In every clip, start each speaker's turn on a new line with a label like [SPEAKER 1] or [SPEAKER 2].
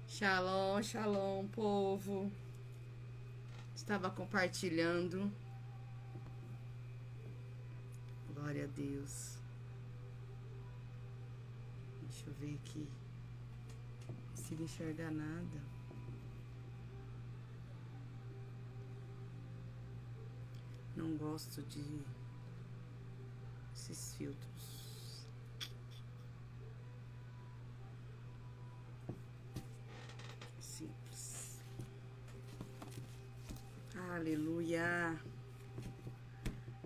[SPEAKER 1] Shalom, shalom, povo. Estava compartilhando. Glória a Deus. Deixa eu ver aqui. Não consigo enxergar nada. Não gosto de esses filtros. Simples. Aleluia.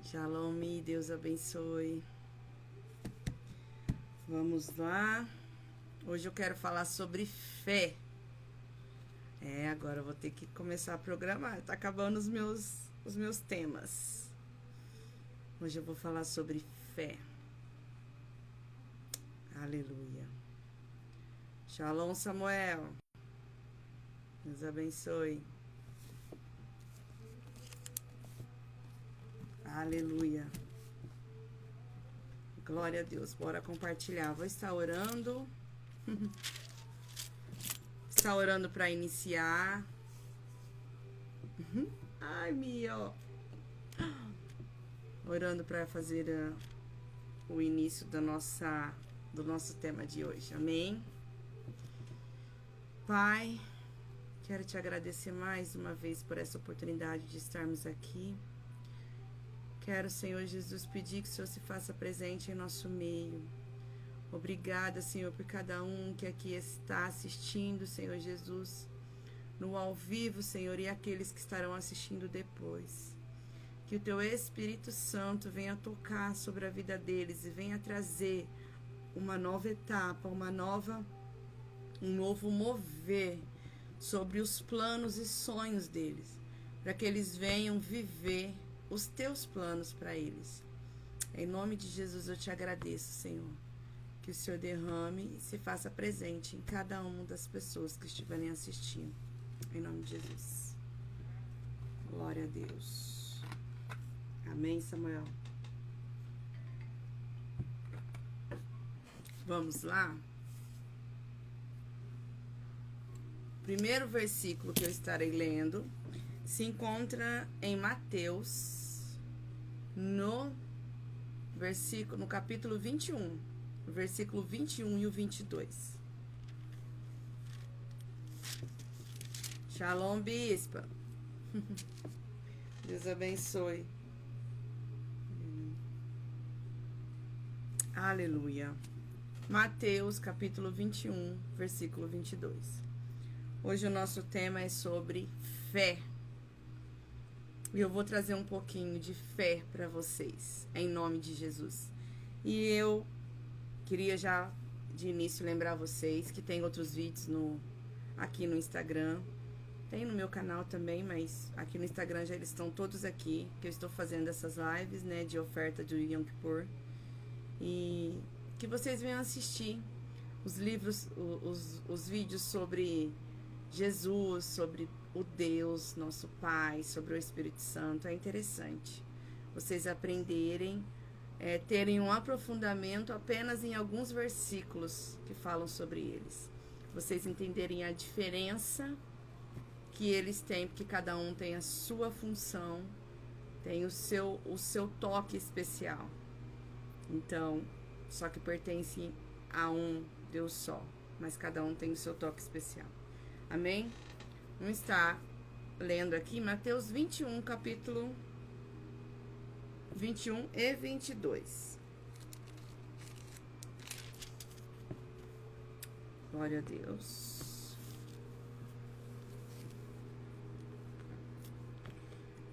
[SPEAKER 1] Shalom, Deus abençoe. Vamos lá. Hoje eu quero falar sobre fé. Agora eu vou ter que começar a programar. Tá acabando os meus temas. Hoje eu vou falar sobre fé. Aleluia. Shalom, Samuel. Deus abençoe. Aleluia. Glória a Deus. Bora compartilhar. Vou estar orando. Está orando para iniciar. Ai, Mia. Orando para fazer o início do nosso tema de hoje. Amém? Pai, quero te agradecer mais uma vez por essa oportunidade de estarmos aqui. Quero, Senhor Jesus, pedir que o Senhor se faça presente em nosso meio. Obrigada, Senhor, por cada um que aqui está assistindo, Senhor Jesus, no ao vivo, Senhor, e aqueles que estarão assistindo depois. Que o Teu Espírito Santo venha tocar sobre a vida deles e venha trazer uma nova etapa, um novo mover sobre os planos e sonhos deles, para que eles venham viver os Teus planos para eles. Em nome de Jesus eu te agradeço, Senhor. Que o Senhor derrame e se faça presente em cada uma das pessoas que estiverem assistindo. Em nome de Jesus. Glória a Deus. Amém, Samuel? Vamos lá? O primeiro versículo que eu estarei lendo se encontra em Mateus, no capítulo 21, o versículo 21 e o 22. Shalom, bispa. Deus abençoe. Aleluia. Mateus, capítulo 21, versículo 22. Hoje o nosso tema é sobre fé. E eu vou trazer um pouquinho de fé para vocês, em nome de Jesus. E eu queria já de início lembrar vocês que tem outros vídeos aqui no Instagram. Tem no meu canal também, mas aqui no Instagram já eles estão todos aqui, que eu estou fazendo essas lives, né, de oferta do Yom Kippur. E que vocês venham assistir os livros, os vídeos sobre Jesus, sobre o Deus, nosso Pai, sobre o Espírito Santo. É interessante vocês aprenderem, terem um aprofundamento apenas em alguns versículos que falam sobre eles. Vocês entenderem a diferença que eles têm, porque cada um tem a sua função, tem o seu toque especial. Então, só que pertence a um Deus só, mas cada um tem o seu toque especial. Amém? Vamos estar lendo aqui Mateus 21, capítulo 21 e 22. Glória a Deus.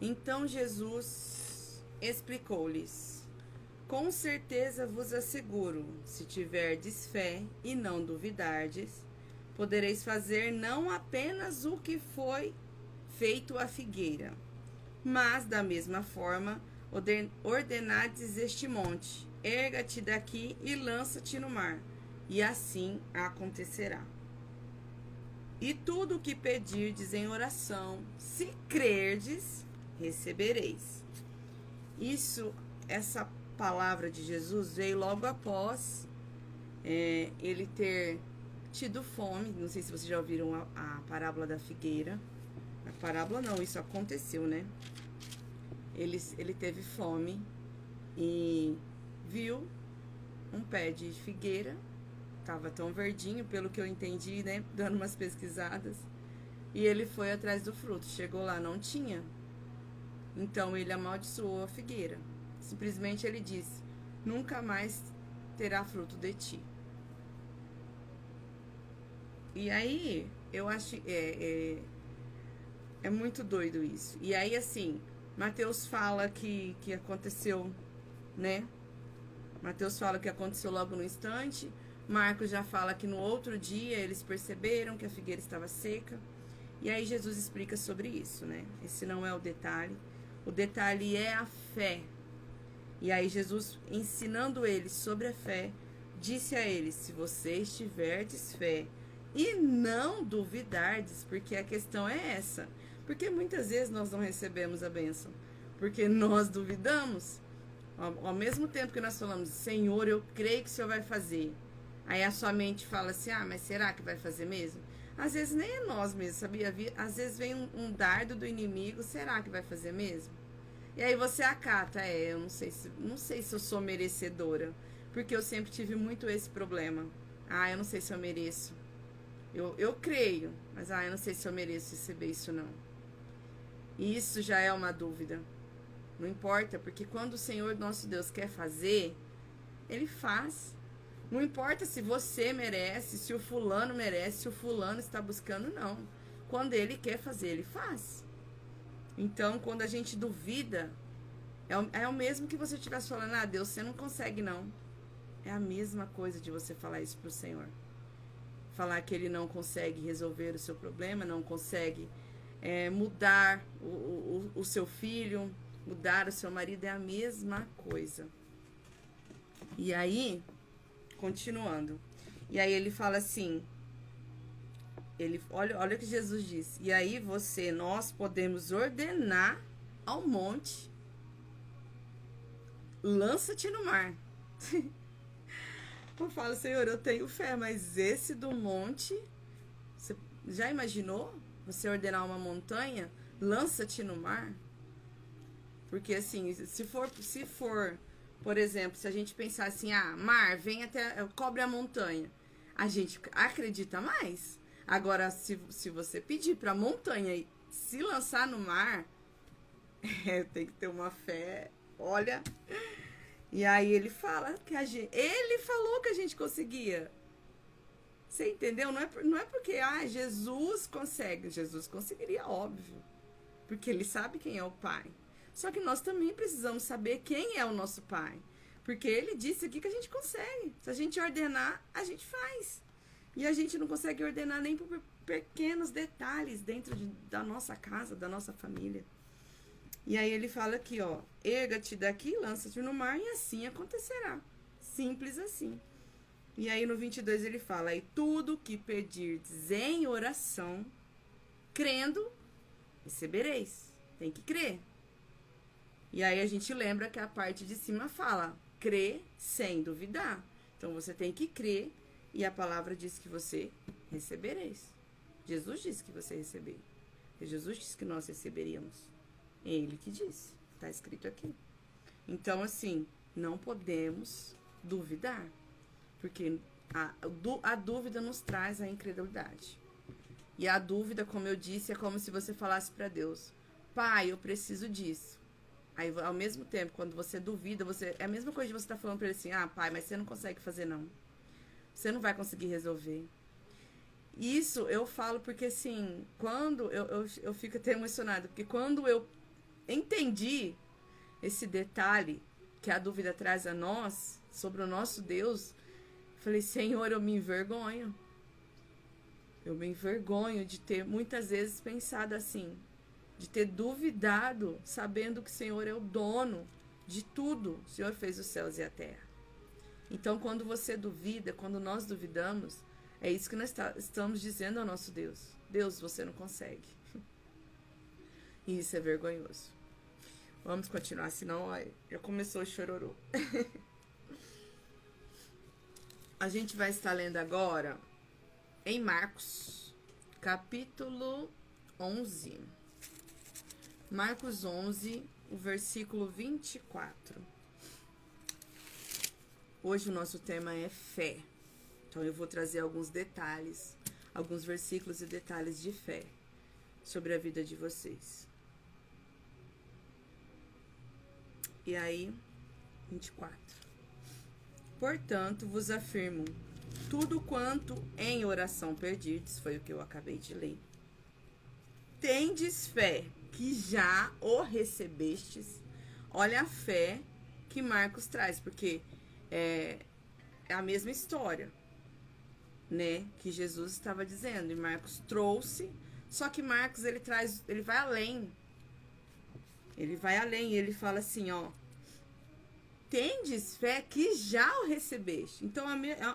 [SPEAKER 1] Então Jesus explicou-lhes: com certeza vos asseguro, se tiverdes fé e não duvidardes, podereis fazer não apenas o que foi feito à figueira, mas da mesma forma ordenades este monte: erga-te daqui e lança-te no mar, e assim acontecerá. E tudo o que pedirdes em oração, se crerdes, recebereis. Essa palavra de Jesus veio logo após ele ter tido fome. Não sei se vocês já ouviram a parábola da figueira. A parábola não, isso aconteceu, né? Ele teve fome e viu um pé de figueira, tava tão verdinho, pelo que eu entendi, né? Dando umas pesquisadas. E ele foi atrás do fruto. Chegou lá, não tinha. Então ele amaldiçoou a figueira. Simplesmente ele disse: nunca mais terá fruto de ti. E aí, eu acho. É muito doido isso. E aí, assim, Mateus fala que aconteceu, né? Mateus fala que aconteceu logo no instante. Marcos já fala que no outro dia eles perceberam que a figueira estava seca. E aí Jesus explica sobre isso, né? Esse não é o detalhe. O detalhe é a fé. E aí Jesus, ensinando eles sobre a fé, disse a eles: se vocês tiverdes fé e não duvidardes, porque a questão é essa. Porque muitas vezes nós não recebemos a bênção, porque nós duvidamos. Ao mesmo tempo que nós falamos: Senhor, eu creio que o Senhor vai fazer. Aí a sua mente fala assim: ah, mas será que vai fazer mesmo? Às vezes nem é nós mesmos, sabia? Às vezes vem um dardo do inimigo: será que vai fazer mesmo? E aí você acata: eu não sei se eu sou merecedora, porque eu sempre tive muito esse problema. Ah, eu não sei se eu mereço. Eu creio, mas eu não sei se eu mereço receber isso não. E isso já é uma dúvida. Não importa, porque quando o Senhor nosso Deus quer fazer, Ele faz. Não importa se você merece, se o fulano merece, se o fulano está buscando, não. Quando Ele quer fazer, Ele faz. Então, quando a gente duvida, é o mesmo que você estivesse falando: ah, Deus, você não consegue não. É a mesma coisa de você falar isso para o Senhor. Falar que Ele não consegue resolver o seu problema, não consegue mudar o seu filho, mudar o seu marido, é a mesma coisa. E aí, continuando. E aí ele fala assim, olha o que Jesus disse. E aí nós podemos ordenar ao monte: lança-te no mar. Eu falo: Senhor, eu tenho fé, mas esse do monte, você já imaginou? Você ordenar uma montanha: lança-te no mar? Porque assim, se for, por exemplo, se a gente pensar assim: ah, mar, vem até, cobre a montanha, a gente acredita mais. Agora, se você pedir pra montanha se lançar no mar, tem que ter uma fé, olha. E aí ele fala que ele falou que a gente conseguia. Você entendeu? Não é porque Jesus consegue. Jesus conseguiria, óbvio. Porque ele sabe quem é o Pai. Só que nós também precisamos saber quem é o nosso Pai. Porque ele disse aqui que a gente consegue. Se a gente ordenar, a gente faz. E a gente não consegue ordenar nem por pequenos detalhes dentro da nossa casa, da nossa família. E aí ele fala aqui, ó: erga-te daqui, lança-te no mar, e assim acontecerá. Simples assim. E aí no 22 ele fala: e tudo que pedirdes em oração, crendo, recebereis. Tem que crer. E aí a gente lembra que a parte de cima fala: crer sem duvidar. Então você tem que crer, e a palavra diz que você recebereis. Jesus disse que você receberia. Jesus disse que nós receberíamos. É Ele que disse. Está escrito aqui. Então, assim, não podemos duvidar. Porque a dúvida nos traz a incredulidade. E a dúvida, como eu disse, é como se você falasse para Deus: Pai, eu preciso disso. Aí, ao mesmo tempo, quando você duvida, é a mesma coisa de você estar falando para ele assim: ah, pai, mas você não consegue fazer não. Você não vai conseguir resolver. Isso eu falo porque, assim, quando eu fico até emocionada, porque quando eu entendi esse detalhe que a dúvida traz a nós, sobre o nosso Deus, falei: Senhor, eu me envergonho. Eu me envergonho de ter muitas vezes pensado assim, de ter duvidado, sabendo que o Senhor é o dono de tudo. O Senhor fez os céus e a terra. Então, quando você duvida, quando nós duvidamos, é isso que nós estamos dizendo ao nosso Deus: Deus, você não consegue. E isso é vergonhoso. Vamos continuar, senão já começou o chororô. A gente vai estar lendo agora em Marcos, capítulo 11. Marcos 11, o versículo 24. Hoje o nosso tema é fé. Então eu vou trazer alguns detalhes, alguns versículos e detalhes de fé sobre a vida de vocês. E aí, 24. Portanto, vos afirmo, tudo quanto em oração perdides, foi o que eu acabei de ler, tendes fé que já o recebestes. Olha a fé que Marcos traz, porque é a mesma história, né, que Jesus estava dizendo, e Marcos trouxe, só que Marcos ele vai além. Ele vai além, ele fala assim, ó, tendes fé que já o recebeste. Então,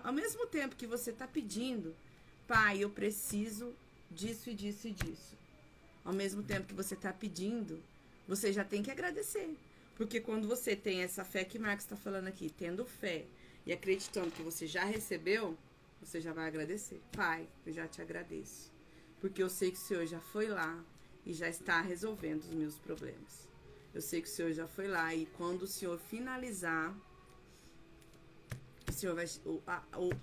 [SPEAKER 1] ao mesmo tempo que você está pedindo, Pai, eu preciso disso e disso e disso. Ao mesmo tempo que você está pedindo, você já tem que agradecer. Porque quando você tem essa fé que Marcos está falando aqui, tendo fé e acreditando que você já recebeu, você já vai agradecer. Pai, eu já te agradeço. Porque eu sei que o Senhor já foi lá e já está resolvendo os meus problemas. Eu sei que o Senhor já foi lá e quando o Senhor finalizar, o Senhor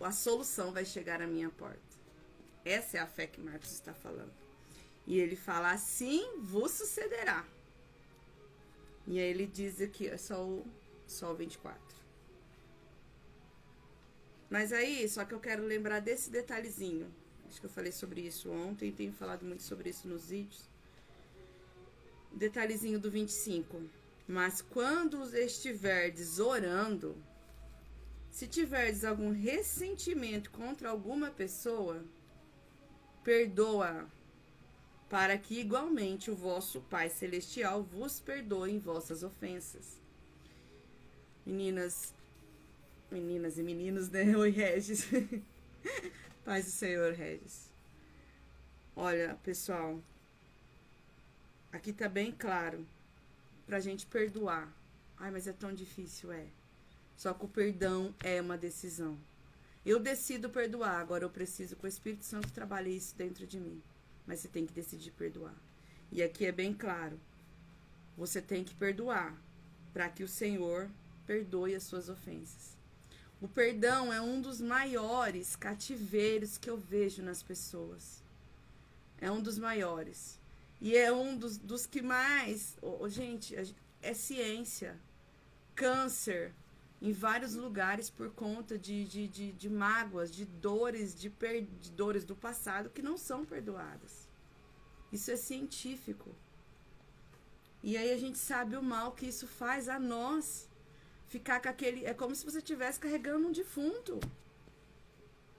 [SPEAKER 1] a solução vai chegar à minha porta. Essa é a fé que Marcos está falando. E ele fala, assim vos sucederá. E aí ele diz aqui, é só o 24. Mas aí, só que eu quero lembrar desse detalhezinho. Acho que eu falei sobre isso ontem, tenho falado muito sobre isso nos vídeos. Detalhezinho do 25. Mas quando estiverdes orando, se tiverdes algum ressentimento contra alguma pessoa, perdoa, para que igualmente o vosso Pai Celestial vos perdoe em vossas ofensas. Meninas e meninos, né? Oi, Regis. Paz do Senhor, Regis. Olha, pessoal, aqui tá bem claro pra gente perdoar. Ai, mas é tão difícil, é. Só que o perdão é uma decisão. Eu decido perdoar, agora eu preciso que o Espírito Santo trabalhe isso dentro de mim. Mas você tem que decidir perdoar. E aqui é bem claro. Você tem que perdoar para que o Senhor perdoe as suas ofensas. O perdão é um dos maiores cativeiros que eu vejo nas pessoas. É um dos maiores. E é um dos que mais... gente, é ciência. Câncer em vários lugares por conta de mágoas, de dores, de dores do passado que não são perdoadas. Isso é científico. E aí a gente sabe o mal que isso faz a nós. Ficar com aquele... É como se você estivesse carregando um defunto.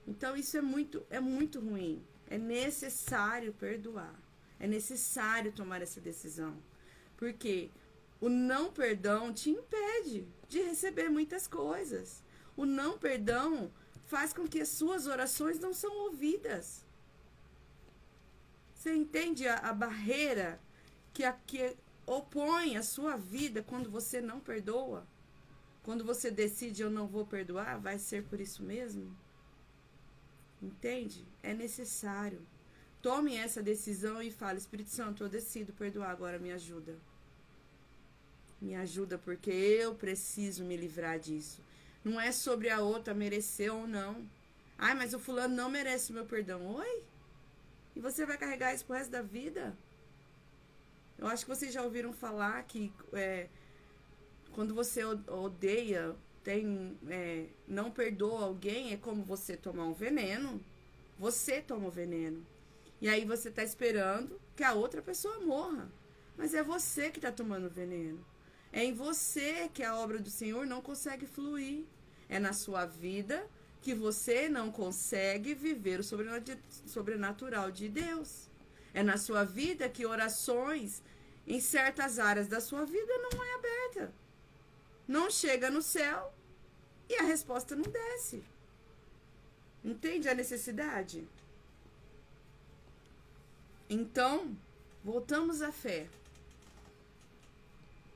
[SPEAKER 1] Então isso é muito ruim. É necessário perdoar. É necessário tomar essa decisão. Porque o não perdão te impede de receber muitas coisas. O não perdão faz com que as suas orações não são ouvidas. Você entende a barreira que opõe a sua vida quando você não perdoa? Quando você decide, eu não vou perdoar, vai ser por isso mesmo? Entende? É necessário. Tome essa decisão e fale, Espírito Santo, eu decido perdoar, agora me ajuda. Me ajuda porque eu preciso me livrar disso. Não é sobre a outra merecer ou não. Ai, mas o fulano não merece o meu perdão. Oi? E você vai carregar isso pro resto da vida? Eu acho que vocês já ouviram falar que quando você odeia, não perdoa alguém, é como você tomar um veneno. Você toma o veneno. E aí você tá esperando que a outra pessoa morra. Mas é você que tá tomando veneno. É em você que a obra do Senhor não consegue fluir. É na sua vida que você não consegue viver o sobrenatural de Deus. É na sua vida que orações em certas áreas da sua vida não é aberta. Não chega no céu e a resposta não desce. Entende a necessidade? Então, voltamos à fé.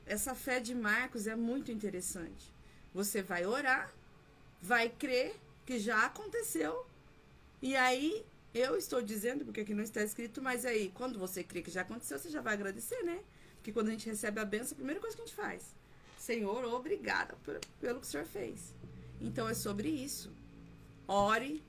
[SPEAKER 1] Essa fé de Marcos é muito interessante. Você vai orar, vai crer que já aconteceu, e aí Eu estou dizendo porque aqui não está escrito, mas aí, quando você crê que já aconteceu, você já vai agradecer, né? Porque quando a gente recebe a benção, a primeira coisa que a gente faz, Senhor, obrigada pelo que o Senhor fez. Então é sobre isso. Ore,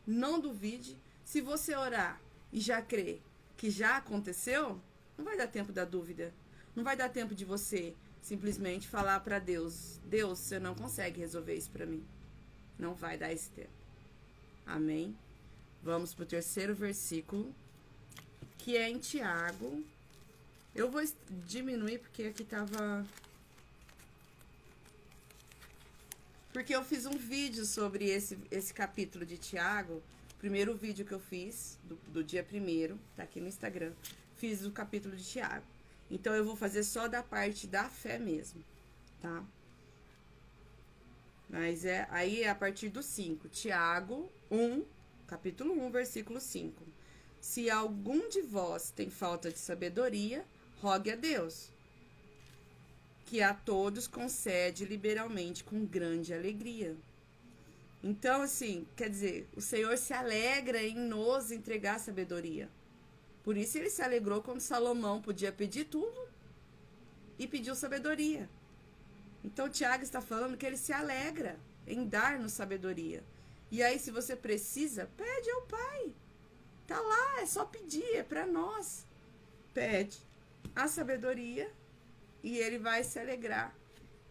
[SPEAKER 1] não duvide. Se você orar e já crer que já aconteceu, não vai dar tempo da dúvida. Não vai dar tempo de você simplesmente falar para Deus, Deus, você não consegue resolver isso para mim. Não vai dar esse tempo. Amém? Vamos para o terceiro versículo, que é em Tiago. Eu vou diminuir porque aqui estava... Porque eu fiz um vídeo sobre esse capítulo de Tiago. Primeiro vídeo que eu fiz, do dia 1º, tá aqui no Instagram. Fiz o capítulo de Tiago. Então, eu vou fazer só da parte da fé mesmo, tá? Mas aí é a partir do 5. Tiago 1, capítulo 1, versículo 5. Se algum de vós tem falta de sabedoria, rogue a Deus, que a todos concede liberalmente com grande alegria. Então, assim, quer dizer, o Senhor se alegra em nos entregar sabedoria. Por isso ele se alegrou quando Salomão podia pedir tudo e pediu sabedoria. Então, Tiago está falando que ele se alegra em dar-nos sabedoria. E aí, se você precisa, pede ao Pai. Tá lá, é só pedir, é para nós. Pede a sabedoria e ele vai se alegrar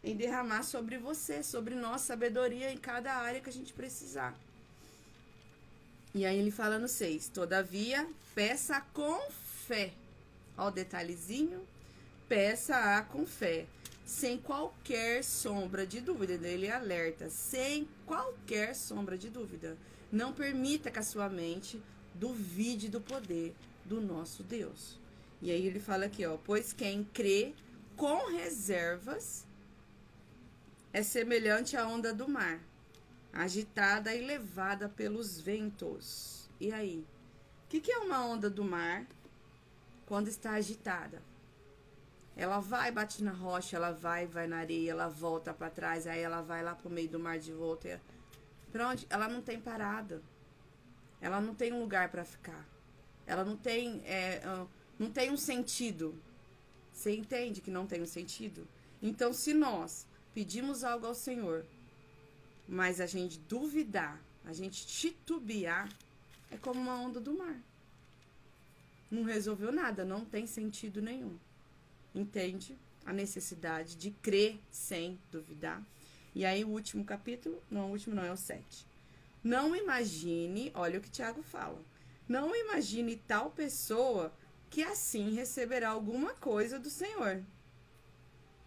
[SPEAKER 1] em derramar sobre você, sobre nós, sabedoria em cada área que a gente precisar. E aí ele fala no 6, todavia, peça com fé. Ó o detalhezinho, peça-a com fé, sem qualquer sombra de dúvida. Ele alerta, sem qualquer sombra de dúvida. Não permita que a sua mente duvide do poder do nosso Deus. E aí ele fala aqui, ó, pois quem crê com reservas é semelhante à onda do mar, agitada e levada pelos ventos. E aí? O que é uma onda do mar quando está agitada? Ela vai, bate na rocha, ela vai na areia, ela volta para trás, aí ela vai lá pro meio do mar de volta. Pra onde? Ela não tem parada. Ela não tem um lugar para ficar. Ela não tem, não tem um sentido. Você entende que não tem um sentido? Então, se nós pedimos algo ao Senhor, mas a gente duvidar, a gente titubear, é como uma onda do mar. Não resolveu nada, não tem sentido nenhum. Entende? A necessidade de crer sem duvidar. E aí o último capítulo, não, o último não, é o 7. Não imagine, olha o que Tiago fala, não imagine tal pessoa que assim receberá alguma coisa do Senhor.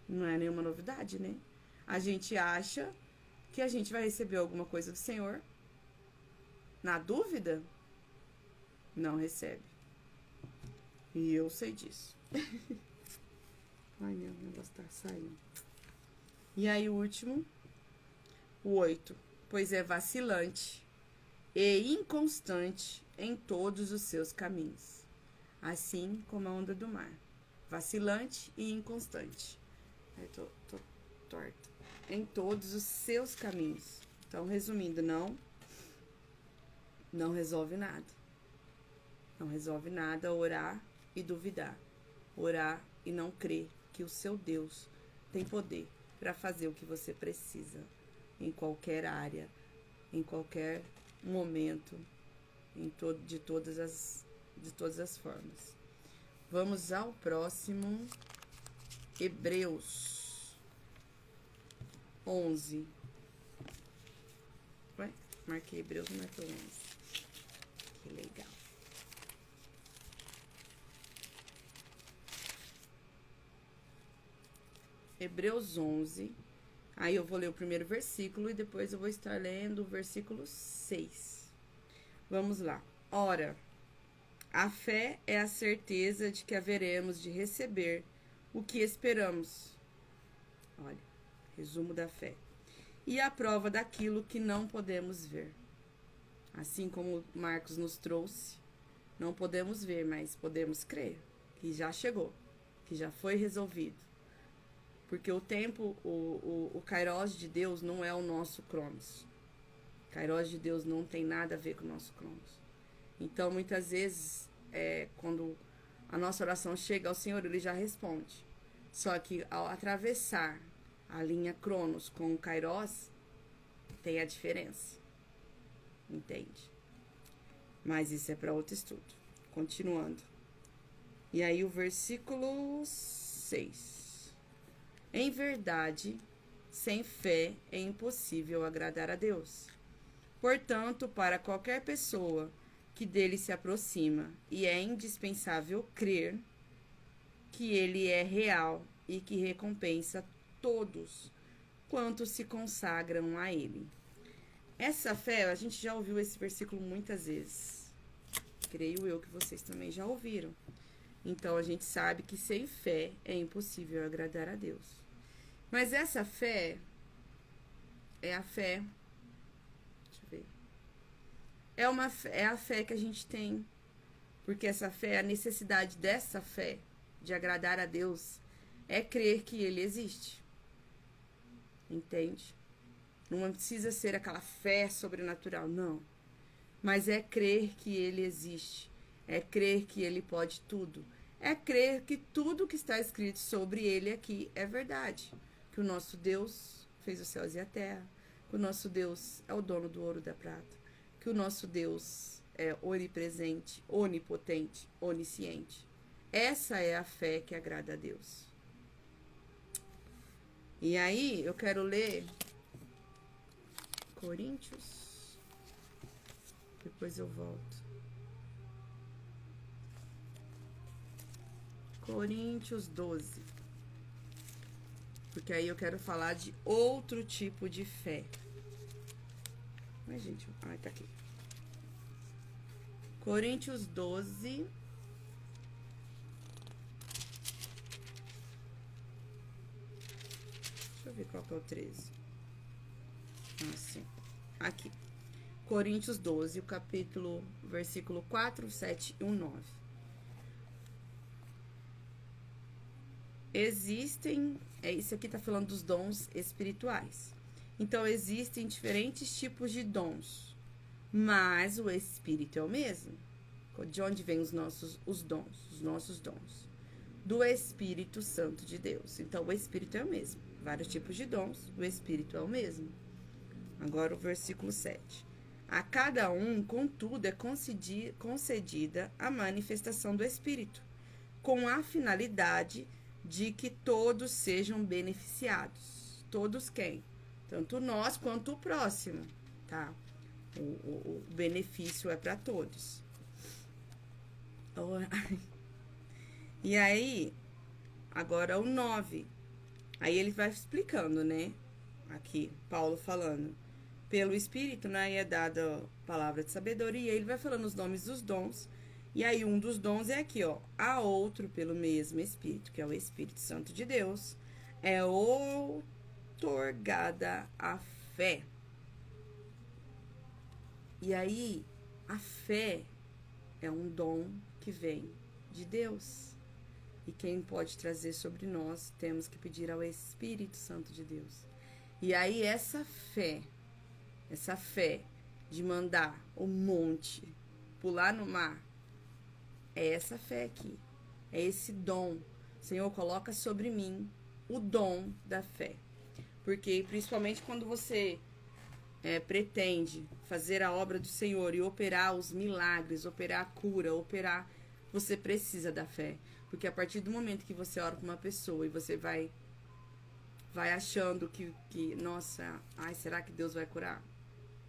[SPEAKER 1] Não é nenhuma novidade, né? A gente acha que a gente vai receber alguma coisa do Senhor. Na dúvida, não recebe. E eu sei disso. Ai, meu negócio tá saindo. E aí o último, o 8. Pois é vacilante e inconstante em todos os seus caminhos, assim como a onda do mar. Vacilante e inconstante. Eu tô torta. Em todos os seus caminhos. Então, resumindo, não resolve nada. Não resolve nada orar e duvidar. Orar e não crer que o seu Deus tem poder para fazer o que você precisa em qualquer área, em qualquer momento, de todas as formas. Vamos ao próximo, Hebreus 11. Ué, marquei Hebreus, não marquei 11. Que legal. Hebreus 11. Aí eu vou ler o primeiro versículo e depois eu vou estar lendo o versículo 6. Vamos lá. Ora, a fé é a certeza de que haveremos de receber o que esperamos. Olha, resumo da fé. E a prova daquilo que não podemos ver. Assim como Marcos nos trouxe, não podemos ver, mas podemos crer que já chegou, que já foi resolvido. Porque o tempo, o Kairos de Deus não é o nosso Cronos. O Kairos de Deus não tem nada a ver com o nosso Cronos. Então, muitas vezes, quando a nossa oração chega ao Senhor, Ele já responde. Só que ao atravessar a linha Cronos com o Kairos, tem a diferença. Entende? Mas isso é para outro estudo. Continuando. E aí o versículo 6. Em verdade, sem fé é impossível agradar a Deus. Portanto, para qualquer pessoa que dele se aproxima, e é indispensável crer que ele é real e que recompensa todos quantos se consagram a ele. Essa fé, a gente já ouviu esse versículo muitas vezes. Creio eu que vocês também já ouviram. Então, a gente sabe que sem fé é impossível agradar a Deus. Mas essa fé é a fé... Deixa eu ver. É a fé que a gente tem. Porque essa fé, a necessidade dessa fé, de agradar a Deus, é crer que Ele existe. Entende? Não precisa ser aquela fé sobrenatural, não. Mas é crer que Ele existe. É crer que Ele pode tudo. É crer que tudo que está escrito sobre Ele aqui é verdade. Que o nosso Deus fez os céus e a terra. Que o nosso Deus é o dono do ouro e da prata. Que o nosso Deus é onipresente, onipotente, onisciente. Essa é a fé que agrada a Deus. E aí, eu quero ler Coríntios. Depois eu volto. Coríntios 12. Porque aí eu quero falar de outro tipo de fé. Mas, gente, tá aqui. Coríntios 12. Deixa eu ver qual que é o 13. Sim. Aqui. Coríntios 12, o capítulo, versículo 4, 7 e 9. Existem, isso aqui tá falando dos dons espirituais. Então, existem diferentes tipos de dons, mas o Espírito é o mesmo. De onde vêm os nossos dons? Do Espírito Santo de Deus. Então, o Espírito é o mesmo. Vários tipos de dons, o Espírito é o mesmo. Agora, o versículo 7. A cada um, contudo, é concedida a manifestação do Espírito, com a finalidade de que todos sejam beneficiados. Todos quem? Tanto nós quanto o próximo, tá? O benefício é para todos. E aí, agora o 9. Aí ele vai explicando, né? Aqui, Paulo falando. Pelo Espírito, né? É dada a palavra de sabedoria. Ele vai falando os nomes dos dons. E aí, um dos dons é aqui, ó. A outro pelo mesmo Espírito, que é o Espírito Santo de Deus. É outorgada a fé. E aí, a fé é um dom que vem de Deus. E quem pode trazer sobre nós, temos que pedir ao Espírito Santo de Deus. E aí, essa fé de mandar o monte pular no mar, é essa fé aqui. É esse dom. Senhor, coloca sobre mim o dom da fé. Porque, principalmente quando você pretende fazer a obra do Senhor e operar os milagres, operar a cura, você precisa da fé. Porque a partir do momento que você ora para uma pessoa e você vai achando que nossa, será que Deus vai curar?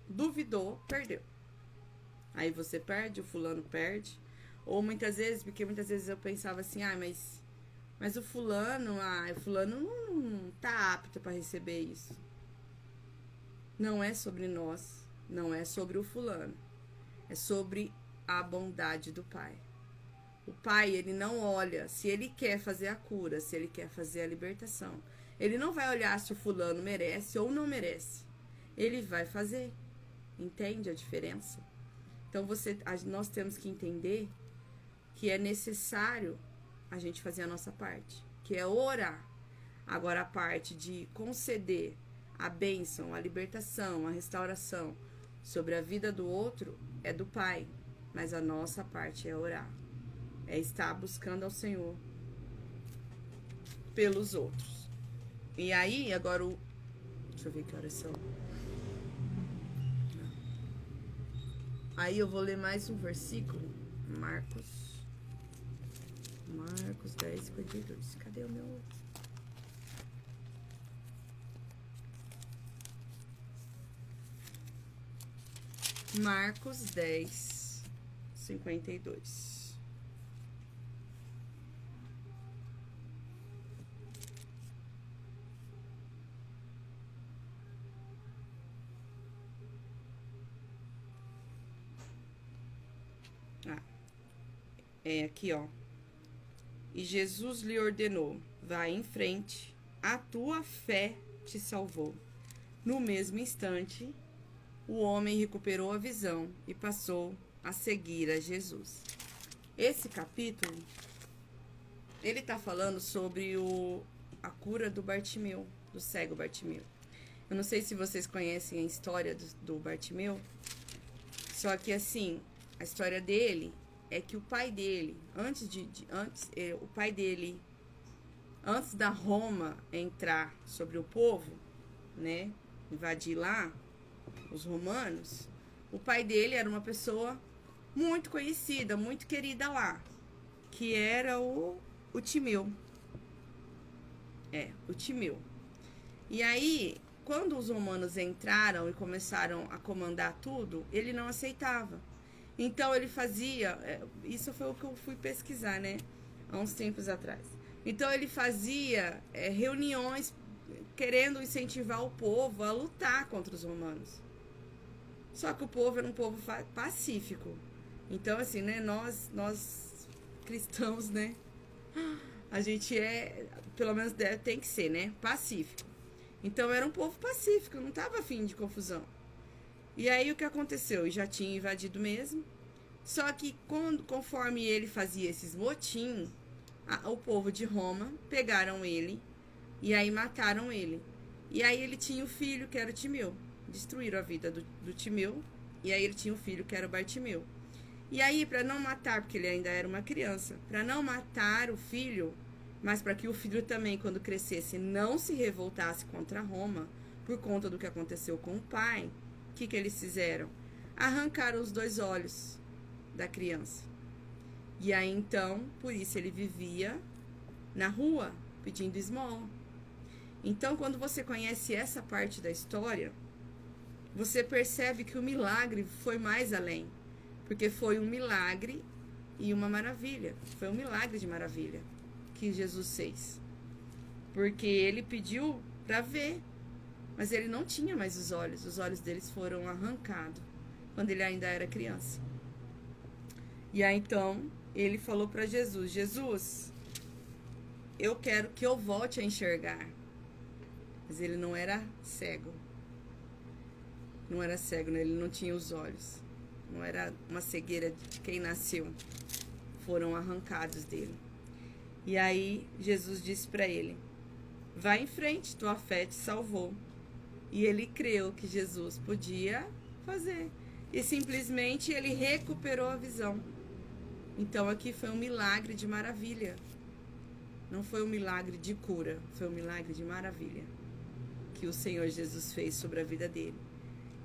[SPEAKER 1] Duvidou, perdeu. Aí você perde, o fulano perde. Ou muitas vezes eu pensava assim, mas o fulano não tá apto para receber isso. Não é sobre nós, não é sobre o fulano. É sobre a bondade do Pai. O Pai, ele não olha se ele quer fazer a cura, se ele quer fazer a libertação. Ele não vai olhar se o fulano merece ou não merece. Ele vai fazer. Entende a diferença? Então, nós temos que entender que é necessário a gente fazer a nossa parte, que é orar. Agora, a parte de conceder a bênção, a libertação, a restauração sobre a vida do outro é do Pai. mas a nossa parte é orar. É estar buscando ao Senhor pelos outros. E aí, agora deixa eu ver que horas são. Aí eu vou ler mais um versículo. Marcos 10, 52. Cadê o meu... Marcos 10, 52. É aqui, ó. E Jesus lhe ordenou: vai em frente, a tua fé te salvou. No mesmo instante, o homem recuperou a visão e passou a seguir a Jesus. Esse capítulo, ele tá falando sobre a cura do Bartimeu, do cego Bartimeu. Eu não sei se vocês conhecem a história do Bartimeu, só que assim, a história dele é que o pai dele, antes da Roma entrar sobre o povo, né, invadir lá, os romanos, o pai dele era uma pessoa muito conhecida, muito querida lá, que era o Timeu. O Timeu. E aí, quando os romanos entraram e começaram a comandar tudo, ele não aceitava. Então ele fazia, isso foi o que eu fui pesquisar, né, há uns tempos atrás. Então ele fazia reuniões querendo incentivar o povo a lutar contra os romanos. Só que o povo era um povo pacífico. Então assim, né, nós cristãos, né, a gente pelo menos tem que ser, né, pacífico. Então era um povo pacífico, não estava afim de confusão. E aí o que aconteceu? Já tinha invadido mesmo. Só que conforme ele fazia esses motim, o povo de Roma pegaram ele e aí mataram ele. E aí ele tinha o filho que era o Timeu. Destruíram a vida do Timeu. E aí ele tinha o filho que era o Bartimeu. E aí, para não matar, porque ele ainda era uma criança, para não matar o filho, mas para que o filho também, quando crescesse, não se revoltasse contra Roma, por conta do que aconteceu com o pai, o que eles fizeram? Arrancaram os 2 olhos da criança. E aí, então, por isso ele vivia na rua, pedindo esmola. Então, quando você conhece essa parte da história, você percebe que o milagre foi mais além. Porque foi um milagre e uma maravilha. Foi um milagre de maravilha que Jesus fez. Porque ele pediu para ver, mas ele não tinha mais os olhos deles foram arrancados quando ele ainda era criança. E aí então ele falou para Jesus: Jesus, eu quero que eu volte a enxergar. Mas ele não era cego. Não era cego, né? Ele não tinha os olhos. Não era uma cegueira de quem nasceu. Foram arrancados dele. E aí Jesus disse para ele: vai em frente, tua fé te salvou. E ele creu que Jesus podia fazer. E simplesmente ele recuperou a visão. Então aqui foi um milagre de maravilha. Não foi um milagre de cura, foi um milagre de maravilha que o Senhor Jesus fez sobre a vida dele.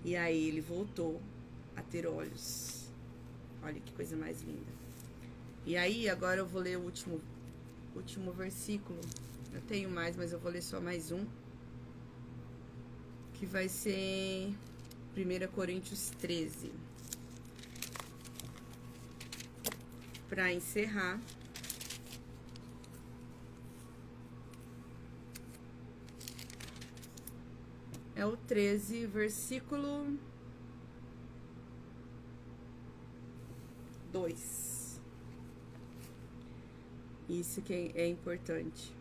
[SPEAKER 1] E aí ele voltou a ter olhos. Olha que coisa mais linda. E aí agora eu vou ler o último versículo. Eu tenho mais, mas eu vou ler só mais um. Que vai ser 1 Coríntios 13. Para encerrar. É o 13, versículo 2. Isso que é importante.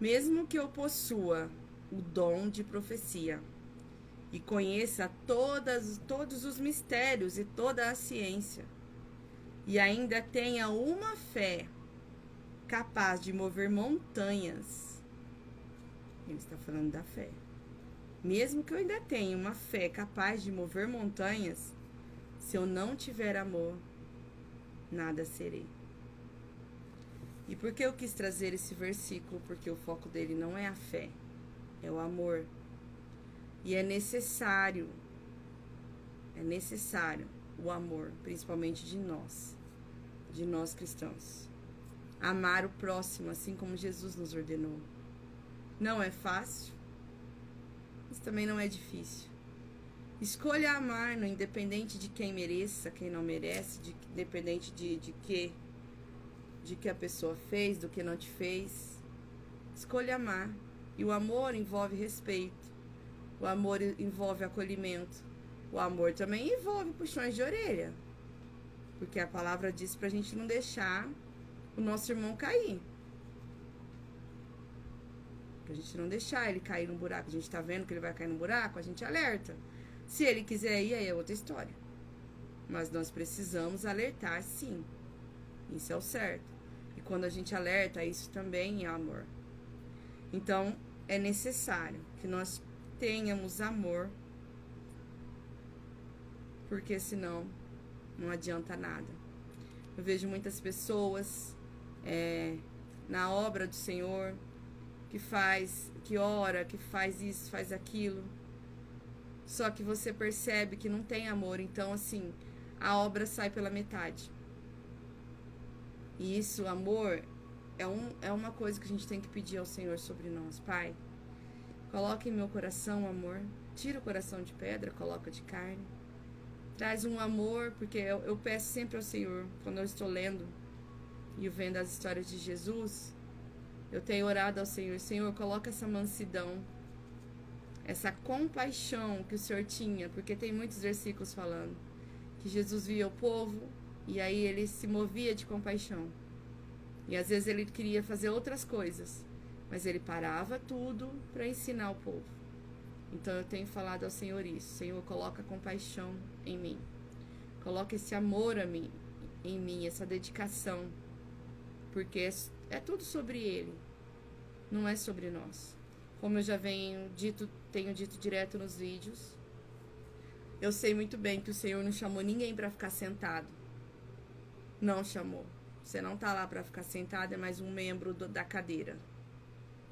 [SPEAKER 1] Mesmo que eu possua o dom de profecia e conheça todos os mistérios e toda a ciência, e ainda tenha uma fé capaz de mover montanhas, ele está falando da fé. Mesmo que eu ainda tenha uma fé capaz de mover montanhas, Se eu não tiver amor, nada serei. E por que eu quis trazer esse versículo? Porque o foco dele não é a fé, é o amor. E é necessário o amor, principalmente de nós cristãos. Amar o próximo, assim como Jesus nos ordenou. Não é fácil, mas também não é difícil. Escolha amar, no independente de quem mereça, quem não merece, independente de que a pessoa fez, do que não te fez. Escolha amar. E o amor envolve respeito. O amor envolve acolhimento. O amor também envolve puxões de orelha. Porque a palavra diz pra gente não deixar o nosso irmão cair. Pra gente não deixar ele cair no buraco. A gente tá vendo que ele vai cair no buraco, a gente alerta. Se ele quiser ir, aí é outra história. Mas nós precisamos alertar, sim. Isso é o certo. E quando a gente alerta, isso também é amor. Então, é necessário que nós tenhamos amor, porque senão não adianta nada. Eu vejo muitas pessoas na obra do Senhor que ora, que faz isso, faz aquilo, só que você percebe que não tem amor. Então, assim, a obra sai pela metade. E isso, amor, é uma coisa que a gente tem que pedir ao Senhor sobre nós. Pai, coloca em meu coração amor. Tira o coração de pedra, coloca de carne. Traz um amor, porque eu peço sempre ao Senhor, quando eu estou lendo e vendo as histórias de Jesus, eu tenho orado ao Senhor. Senhor, coloca essa mansidão, essa compaixão que o Senhor tinha, porque tem muitos versículos falando que Jesus via o povo e aí ele se movia de compaixão. E às vezes ele queria fazer outras coisas, mas ele parava tudo para ensinar o povo. Então eu tenho falado ao Senhor isso. Senhor, coloca compaixão em mim. Coloca esse amor em mim, essa dedicação. Porque é tudo sobre Ele. Não é sobre nós. Como eu já tenho dito direto nos vídeos, eu sei muito bem que o Senhor não chamou ninguém para ficar sentado. Não chamou. Você não está lá para ficar sentado, é mais um membro da cadeira.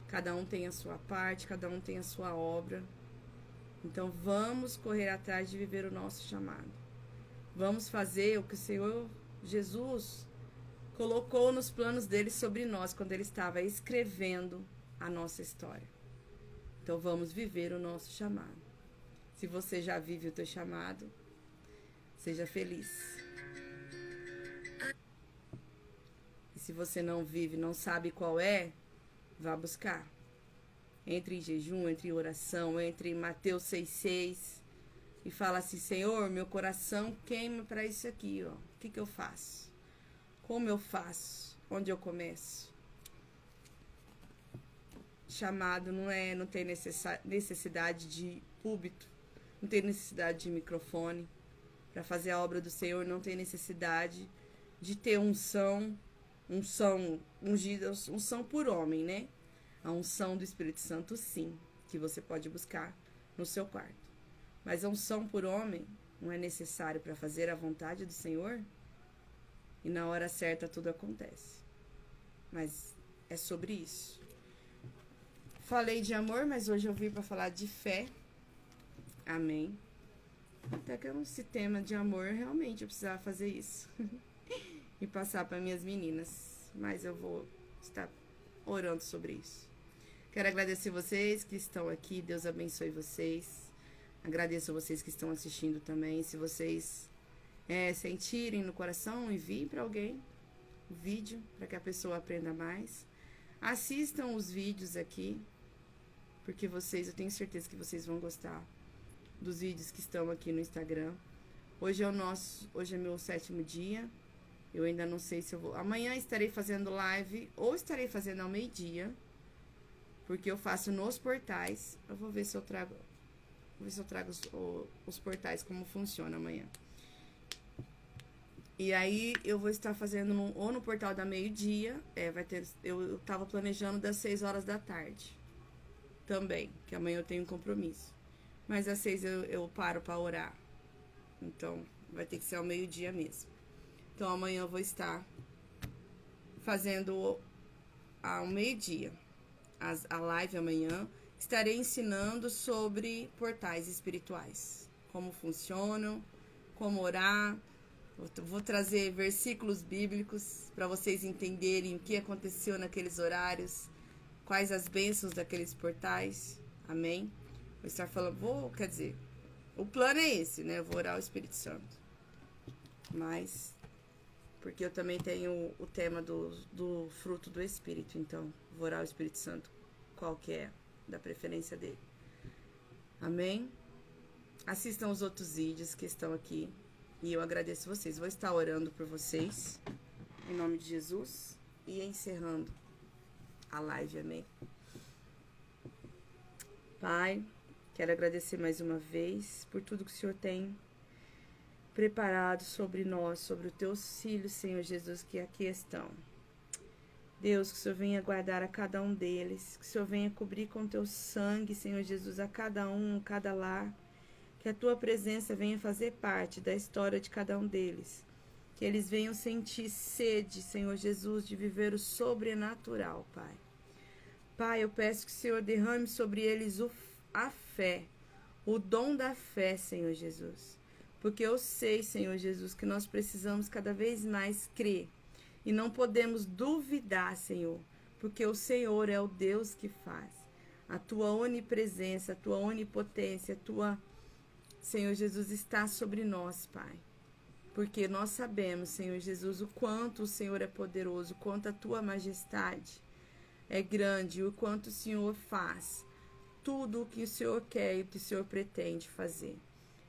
[SPEAKER 1] Cada um tem a sua parte, cada um tem a sua obra. Então vamos correr atrás de viver o nosso chamado. Vamos fazer o que o Senhor Jesus colocou nos planos dele sobre nós quando ele estava escrevendo a nossa história. Então vamos viver o nosso chamado. Se você já vive o teu chamado, seja feliz. E se você não vive, não sabe qual é, vá buscar. Entre em jejum, entre em oração, entre em Mateus 6,6 e fala assim: Senhor, meu coração queima para isso aqui, ó. O que eu faço? Como eu faço? Onde eu começo? Chamado não tem necessidade de púlpito, não tem necessidade de microfone. Para fazer a obra do Senhor não tem necessidade de ter unção ungida, unção por homem, né? A unção do Espírito Santo, sim, que você pode buscar no seu quarto. Mas a unção por homem não é necessário para fazer a vontade do Senhor. E na hora certa tudo acontece. Mas é sobre isso. Falei de amor, mas hoje eu vim para falar de fé. Amém. Até que esse tema de amor, realmente eu precisava fazer isso. E passar para minhas meninas. Mas eu vou estar orando sobre isso. Quero agradecer vocês que estão aqui. Deus abençoe vocês. Agradeço vocês que estão assistindo também. Se vocês sentirem no coração, enviem para alguém o vídeo para que a pessoa aprenda mais. Assistam os vídeos aqui, porque eu tenho certeza que vocês vão gostar dos vídeos que estão aqui no Instagram. Hoje é meu 7º dia. Eu ainda não sei se eu vou. Amanhã estarei fazendo live ou estarei fazendo ao meio-dia, porque eu faço nos portais. Eu vou ver se eu trago. Vou ver se eu trago os portais, como funciona amanhã. E aí eu vou estar fazendo ou no portal da meio-dia. Eu tava planejando das 6 horas da tarde. Também, que amanhã eu tenho um compromisso. Mas às 6 eu paro para orar. Então, Vai ter que ser ao meio-dia mesmo. Então, amanhã eu vou estar fazendo ao meio-dia a live amanhã. Estarei ensinando sobre portais espirituais. Como funcionam, como orar. Vou trazer versículos bíblicos para vocês entenderem o que aconteceu naqueles horários, quais as bênçãos daqueles portais. Amém? Vou estar falando, o plano é esse, né? Eu vou orar ao Espírito Santo. Mas, porque eu também tenho o tema do fruto do Espírito, então vou orar ao Espírito Santo, qual que é da preferência dele. Amém? Assistam os outros vídeos que estão aqui. E eu agradeço vocês. Vou estar orando por vocês, em nome de Jesus, e encerrando a live, amém? Pai, quero agradecer mais uma vez por tudo que o Senhor tem preparado sobre nós, sobre os teus filhos, Senhor Jesus, que aqui estão. Deus, que o Senhor venha guardar a cada um deles, que o Senhor venha cobrir com teu sangue, Senhor Jesus, a cada um, cada lar. Que a tua presença venha fazer parte da história de cada um deles. Que eles venham sentir sede, Senhor Jesus, de viver o sobrenatural, Pai. Pai, eu peço que o Senhor derrame sobre eles a fé, o dom da fé, Senhor Jesus. Porque eu sei, Senhor Jesus, que nós precisamos cada vez mais crer. E não podemos duvidar, Senhor, porque o Senhor é o Deus que faz. A tua onipresença, a tua onipotência, a tua... Senhor Jesus, está sobre nós, Pai. Porque nós sabemos, Senhor Jesus, o quanto o Senhor é poderoso, o quanto a tua majestade é grande, o quanto o Senhor faz tudo o que o Senhor quer e o que o Senhor pretende fazer.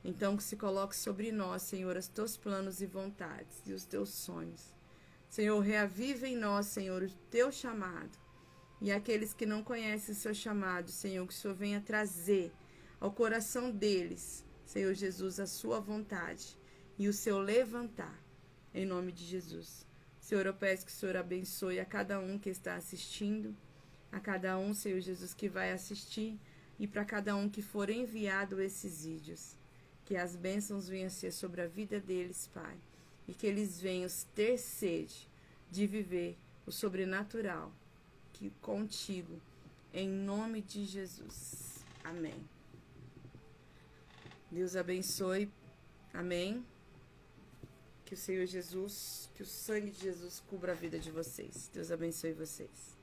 [SPEAKER 1] Então, que se coloque sobre nós, Senhor, os teus planos e vontades e os teus sonhos. Senhor, reaviva em nós, Senhor, o teu chamado. E aqueles que não conhecem o seu chamado, Senhor, que o Senhor venha trazer ao coração deles, Senhor Jesus, a sua vontade e o seu levantar, em nome de Jesus. Senhor, eu peço que o Senhor abençoe a cada um que está assistindo, a cada um, Senhor Jesus, que vai assistir, e para cada um que for enviado esses vídeos. Que as bênçãos venham ser sobre a vida deles, Pai, e que eles venham ter sede de viver o sobrenatural que contigo, em nome de Jesus. Amém. Deus abençoe. Amém. Que o Senhor Jesus, que o sangue de Jesus cubra a vida de vocês. Deus abençoe vocês.